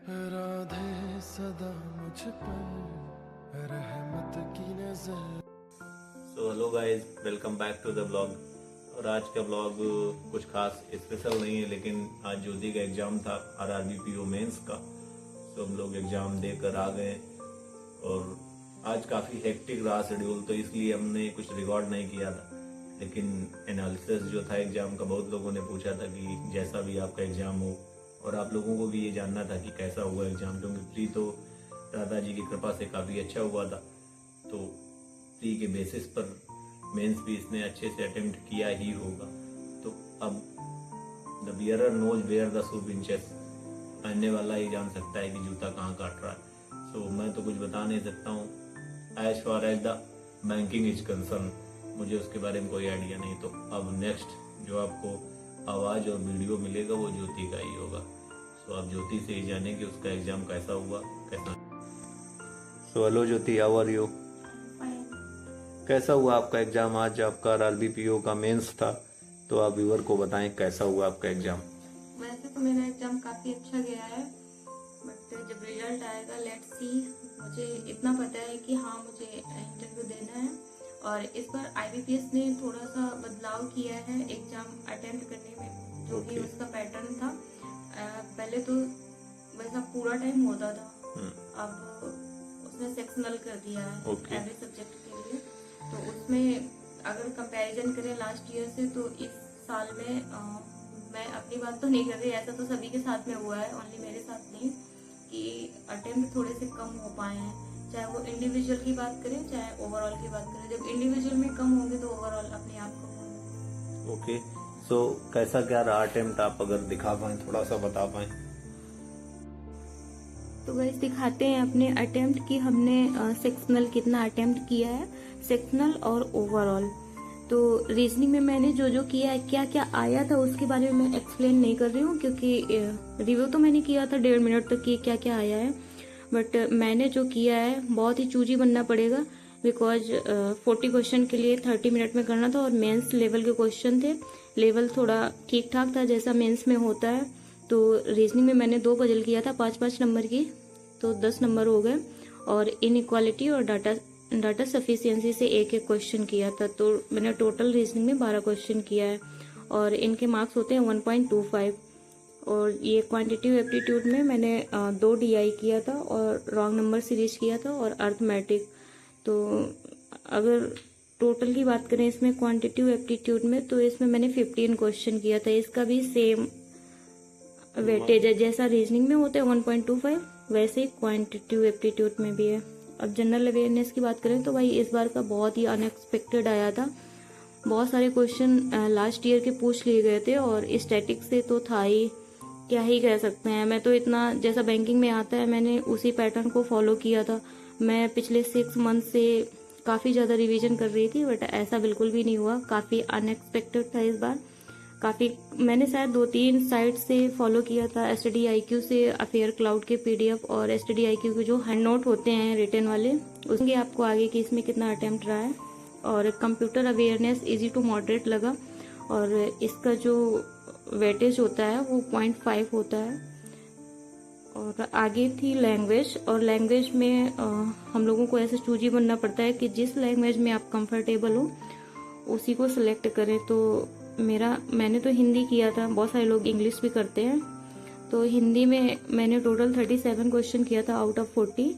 राधे सदा मुझ पर रहमत की नजर। So hello guys, welcome back to the blog. और आज का ब्लॉग कुछ खास स्पेशल नहीं है, लेकिन आज ज्योति का एग्जाम था RRBPO मेंस का। तो हम लोग एग्जाम देकर आ गए और आज काफ़ी हेक्टिक रहा शेड्यूल, तो इसलिए हमने कुछ रिकॉर्ड नहीं किया था। लेकिन एनालिसिस जो था एग्जाम का, बहुत लोगों ने पूछा था कि जैसा भी आपका एग्जाम हो, और आप लोगों को भी ये जानना था कि कैसा हुआ एग्जाम, क्योंकि प्री तो दादाजी की कृपा से काफ़ी अच्छा हुआ था। तो प्री के बेसिस पर मेंस भी इसने अच्छे से अटेम्प्ट किया ही होगा। तो अब the bearer knows where the shoe pinches, पहनने वाला ही जान सकता है कि जूता कहाँ काट रहा है। सो मैं तो कुछ बता नहीं सकता हूँ। As far as the banking is concern, मुझे उसके बारे में कोई आइडिया नहीं। तो अब नेक्स्ट जो आपको आवाज़ और वीडियो मिलेगा वो ज्योति का ही होगा। सो आप ज्योति से ही जानें कि उसका एग्जाम कैसा हुआ कैसा। So hello Jyoti, how are you? कैसा हुआ आपका एग्जाम? आज आपका RRBPO का मेंस था, तो आप व्यूअर को बताएं कैसा हुआ आपका एग्जाम। वैसे तो मेरा एग्जाम काफी अच्छा गया है, बट जब रिजल्ट आएगा लेट्स सी। मुझे इतना पता है कि हाँ, मुझे इंटरव्यू देना है। और इस बार IBPS ने थोड़ा सा बदलाव किया है एग्जाम अटेम्प्ट करने में, जो कि उसका पैटर्न था। पहले तो वैसा पूरा टाइम होता था, अब उसने सेक्शनल कर दिया है एवरी सब्जेक्ट के लिए। तो उसमें अगर कंपैरिजन करें लास्ट ईयर से, तो इस साल में मैं अपनी बात तो नहीं कर रही, ऐसा तो सभी के साथ में हुआ है, ओनली मेरे साथ नहीं, कि अटेम्प्ट थोड़े से कम हो पाए हैं। चाहे वो इंडिविजुअल की बात करें चाहे ओवरऑल की बात करें, जब इंडिविजुअल में कम होंगे तो ओवरऑल अपने आप कम होंगे। ओके, सो कैसा क्या रहा अटेम्प्ट, आप अगर दिखा पाए, थोड़ा सा बता पाए। तो गाइस दिखाते हैं अपने अटेम्प्ट कि हमने सेक्शनल कितना अटेम्प्ट किया है, सेक्शनल और ओवरऑल। तो रीजनिंग में मैंने जो जो किया है, क्या क्या आया था, उसके बारे में मैं एक्सप्लेन नहीं कर रही हूँ, क्योंकि रिव्यू तो मैंने किया था 1.5 मिनट तक कि क्या क्या आया है। बट मैंने जो किया है बहुत ही चूजी बनना पड़ेगा, बिकॉज 40 क्वेश्चन के लिए 30 मिनट में करना था, और मेंस लेवल के क्वेश्चन थे। लेवल थोड़ा ठीक ठाक था जैसा मेंस में होता है। तो रीजनिंग में मैंने 2 पजल किया था 5-5 नंबर की, तो 10 नंबर हो गए। और इनइक्वालिटी और डाटा सफिशिएंसी से एक क्वेश्चन किया था। तो मैंने टोटल रीजनिंग में 12 क्वेश्चन किया है, और इनके मार्क्स होते हैं 1.25। और ये क्वांटिटिव एप्टीट्यूड में मैंने 2 DI किया था, और रॉन्ग नंबर सीरीज किया था, और अर्थमेटिक। तो अगर टोटल की बात करें इसमें क्वांटिटिव एप्टीट्यूड में, तो इसमें मैंने 15 क्वेश्चन किया था। इसका भी सेम वेटेज है, जैसा रीजनिंग में होता है 1.25, वैसे ही क्वांटिटिव एप्टीट्यूड में भी है। अब जनरल अवेयरनेस की बात करें तो भाई इस बार का बहुत ही अनएक्सपेक्टेड आया था। बहुत सारे क्वेश्चन लास्ट ईयर के पूछ लिए गए थे, और स्टैटिक से तो था ही, क्या ही कह सकते हैं। मैं तो इतना जैसा बैंकिंग में आता है मैंने उसी पैटर्न को फॉलो किया था। मैं पिछले 6 मंथ से काफ़ी ज़्यादा रिवीजन कर रही थी, बट ऐसा बिल्कुल भी नहीं हुआ। काफ़ी अनएक्सपेक्टेड था इस बार। काफ़ी मैंने शायद 2-3 साइट से फॉलो किया था, STDIQ से, अफेयर क्लाउड के PDF, और STDIQ के जो हैंड नोट होते हैं रिटर्न वाले, उसके आपको आगे कि इसमें कितना अटेम्प्ट रहा है। और computer awareness easy to moderate लगा, और इसका जो वेटेज होता है वो 0.5 होता है। और आगे थी लैंग्वेज, और लैंग्वेज में हम लोगों को ऐसे चूजी बनना पड़ता है कि जिस लैंग्वेज में आप कंफर्टेबल हो उसी को सिलेक्ट करें। तो मैंने तो हिंदी किया था, बहुत सारे लोग इंग्लिश भी करते हैं। तो हिंदी में मैंने टोटल 37 क्वेश्चन किया था आउट ऑफ 40।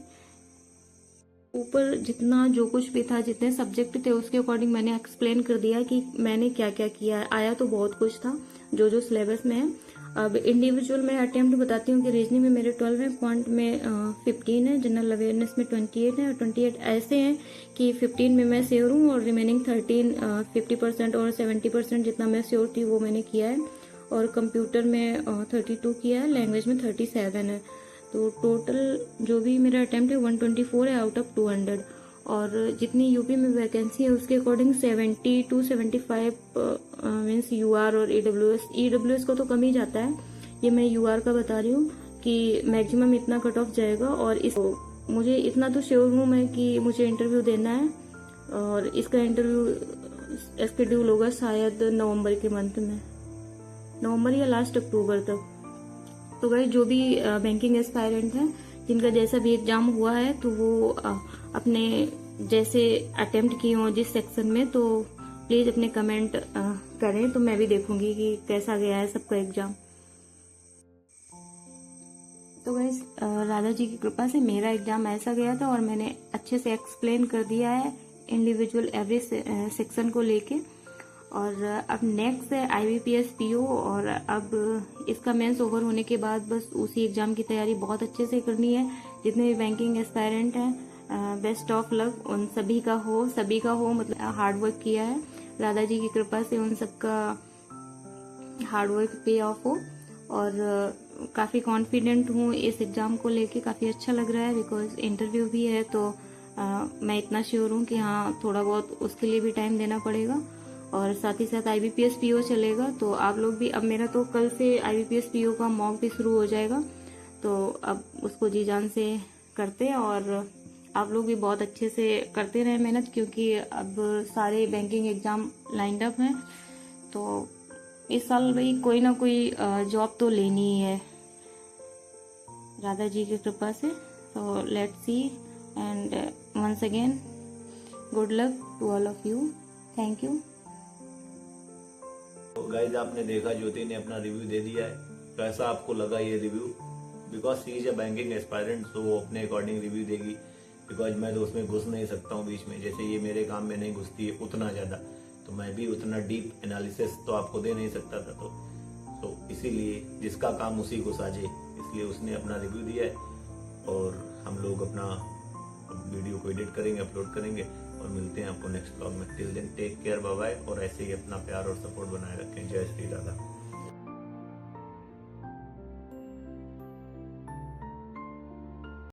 ऊपर जितना जो कुछ भी था, जितने सब्जेक्ट थे उसके अकॉर्डिंग मैंने एक्सप्लेन कर दिया कि मैंने क्या क्या किया है। आया तो बहुत कुछ था जो जो सिलेबस में है। अब इंडिविजुअल में अटेम्प्ट बताती हूँ कि रीजनिंग में मेरे 12 है, क्वांट में 15 है, जनरल अवेयरनेस में 28 है, और 28 ऐसे हैं कि 15 में मैं श्योर हूँ, और रिमेनिंग 13 50% और 70% जितना मैं श्योर थी वो मैंने किया है। और कंप्यूटर में 32 किया है, लैंग्वेज में 37 है। तो टोटल जो भी मेरा अटेम्प्ट है 124 है आउट ऑफ 200। और जितनी यूपी में वैकेंसी है उसके अकॉर्डिंग 70 to 75 मीन्स UR और EWS को तो कम ही जाता है। ये मैं UR का बता रही हूँ कि मैक्सिमम इतना कट ऑफ जाएगा। और मुझे इतना तो श्योर हूँ मैं कि मुझे इंटरव्यू देना है, और इसका इंटरव्यू शेड्यूल होगा शायद नवंबर के मंथ में, नवंबर या लास्ट अक्टूबर तक। तो गाइस जो भी बैंकिंग एस्पायरेंट हैं जिनका जैसा भी एग्जाम हुआ है तो वो अपने जैसे अटेम्प्ट किए हों जिस सेक्शन में, तो प्लीज अपने कमेंट करें, तो मैं भी देखूंगी कि कैसा गया है सबका एग्जाम। तो गाइस राधा जी की कृपा से मेरा एग्जाम ऐसा गया था और मैंने अच्छे से एक्सप्लेन कर दिया है इंडिविजुअल एवरी सेक्शन को लेके। और अब नेक्स्ट है IBPS PO, और अब इसका मेंस ओवर होने के बाद बस उसी एग्जाम की तैयारी बहुत अच्छे से करनी है। जितने भी बैंकिंग एस्पायरेंट हैं बेस्ट ऑफ लक उन सभी का हो, मतलब हार्ड वर्क किया है राधा जी की कृपा से, उन सबका हार्ड वर्क पे ऑफ हो। और काफ़ी कॉन्फिडेंट हूँ इस एग्ज़ाम को लेके, काफ़ी अच्छा लग रहा है बिकॉज इंटरव्यू भी है, तो मैं इतना श्योर हूँ कि हाँ थोड़ा बहुत उसके लिए भी टाइम देना पड़ेगा। और साथ ही साथ IBPS PO चलेगा, तो आप लोग भी, अब मेरा तो कल से IBPS PO का मॉक भी शुरू हो जाएगा, तो अब उसको जी जान से करते, और आप लोग भी बहुत अच्छे से करते रहे मेहनत, क्योंकि अब सारे बैंकिंग एग्जाम लाइंड अप हैं, तो इस साल भाई कोई ना कोई जॉब तो लेनी ही है राधा जी की कृपा से। तो let's see, and once again good luck to all of you, thank you. तो गाइज आपने देखा ज्योति ने अपना रिव्यू दे दिया है, कैसा आपको लगा ये review? Because she is a banking aspirant, तो वो अपने अकॉर्डिंग रिव्यू देगी, बिकॉज मैं तो उसमें घुस नहीं सकता हूँ बीच में, जैसे ये मेरे काम में नहीं घुसती है उतना ज़्यादा, तो मैं भी उतना डीप एनालिसिस तो आपको दे नहीं सकता था। तो इसीलिए जिसका काम उसी को साझे, इसलिए उसने अपना रिव्यू दिया है, और हम लोग अपना वीडियो को एडिट करेंगे, अपलोड करेंगे, और मिलते हैं आपको नेक्स्ट ब्लॉग में। Till then take care, bye bye, और ऐसे ही अपना प्यार और सपोर्ट बनाए रखें। जय श्री राधा।